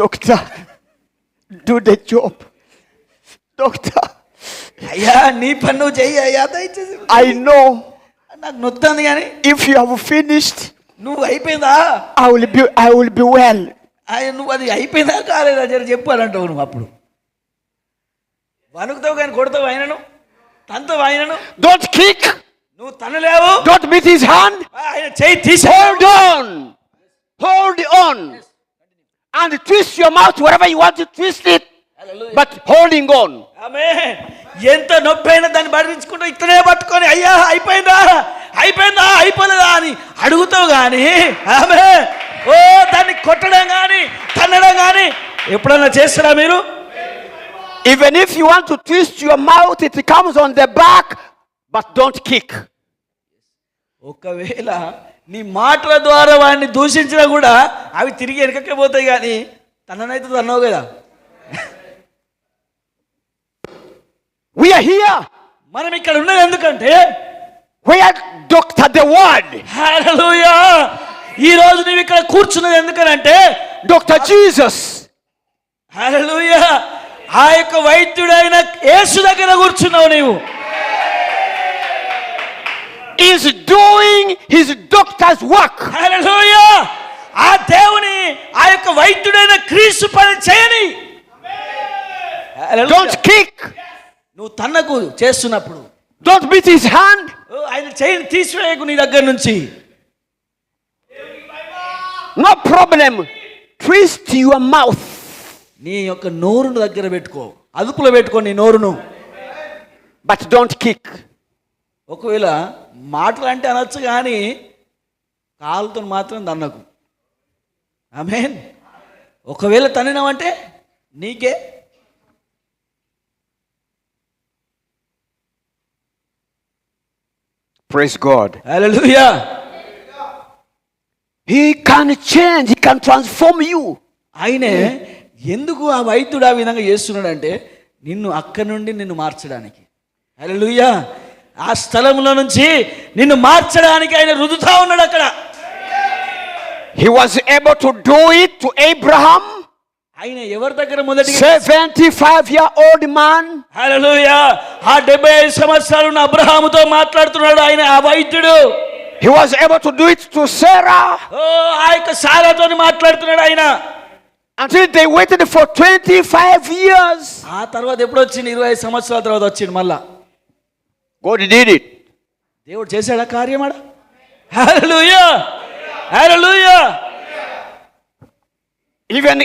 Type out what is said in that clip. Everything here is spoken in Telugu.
Doctor, do the job. Doctor, అయ్యా నీ పని నువ్వు చెయ్యి అయ్యా దయచేసి. I know నాకు నొత్తుంది కానీ if you have finished, నువ్వు అయిపోయిందా I will be well. నువ్వు అది అయిపోయిందా కాలేదా జర చెప్పాలంటావు నువ్వు. అప్పుడు వణుకుతావు కానీ కొడతావు ఆయనను, తంతావు ఆయనను. Don't kick. నువ్వు తనలేవు. Don't beat his hand. ఆయన చేయి తీసి Hold on. Hold on. And twist your mouth wherever you want to twist it. But holding on. ఆమేన్. ఎంత నొప్పి అయినా దాన్ని భరించుకుంటూ ఇక్కడే పట్టుకొని అయ్యా అయిపోయిందా అయిపోయిందా అయిపోలేదా అని అడుగుతావు కానీ ఆమేన్. ఓ దాన్ని కొట్టడం కానీ తన్నడం కానీ ఎప్పుడన్నా చేస్తారా మీరు? Even if you want to twist your mouth, it comes on the back, but don't kick. ఒకవేళ నీ మాటల ద్వారా వాడిని దూషించినా కూడా అవి తిరిగి వెనకకే పోతాయి కానీ తననైతే తన్నావు కదా. We are here. మనం ఇక్కడ ఉన్నది ఎందుకంటే We are Dr. The Word. హల్లెలూయా. ఈ రోజు నువ్వు ఇక్కడ కూర్చున్నది ఎందుకనంటే Dr. Jesus. హల్లెలూయా. ఆ యొక్క వైద్యుడైన యేసు దగ్గర కూర్చున్నావు నీవు. Is doing his doctor's work. హల్లెలూయా. ఆ దేవుని ఆ యొక్క వైద్యుడైన క్రీస్తు పని చేయని. Don't kick. నువ్వు తన్నకు చేస్తున్నప్పుడు Don't beat his hand. ఆయన చేయని తీసివేయకు నీ దగ్గర నుంచి. No problem. Twist your mouth. నీ యొక్క నోరును దగ్గర పెట్టుకో, అదుపులో పెట్టుకో నీ నోరును. But don't kick. ఒకవేళ మాటలు అంటే అనొచ్చు కానీ కాలుతో మాత్రం తన్నకు. ఆమేన్. ఒకవేళ తన్నినావంటే నీకే. Praise God. Hallelujah. He can change. He can transform you. ఆయనే ఎందుకు ఆ వైద్యుడు ఆ విధంగా చేస్తున్నాడంటే నిన్ను అక్కడి నుండి నిన్ను మార్చడానికి. హల్లెలూయా. ఆ స్థలంలో నుంచి నిన్ను మార్చడానికి ఆయన రుదుతా ఉన్నాడు అక్కడ. He was able to do it to Abraham. ఆయన ఎవరి దగ్గర మొదటి 75-year-old man. హల్లెలూయా. ఆ 75 సంవత్సరాలు ఉన్న అబ్రహాముతో మాట్లాడుతున్నాడు ఆయన ఆ వైద్యుడు. He was able to do it to Sarah. ఆ యొక్క సారాతో మాట్లాడుతున్నాడు ఆయన. Until they waited for 25 years. ఆ తర్వాత ఎప్పుడు వచ్చింది? 25 సంవత్సరాల తర్వాత వచ్చింది మళ్ళా. God did it. దేవుడు చేశాడా కార్యమాడ? హల్లెలూయా. హల్లెలూయా. Even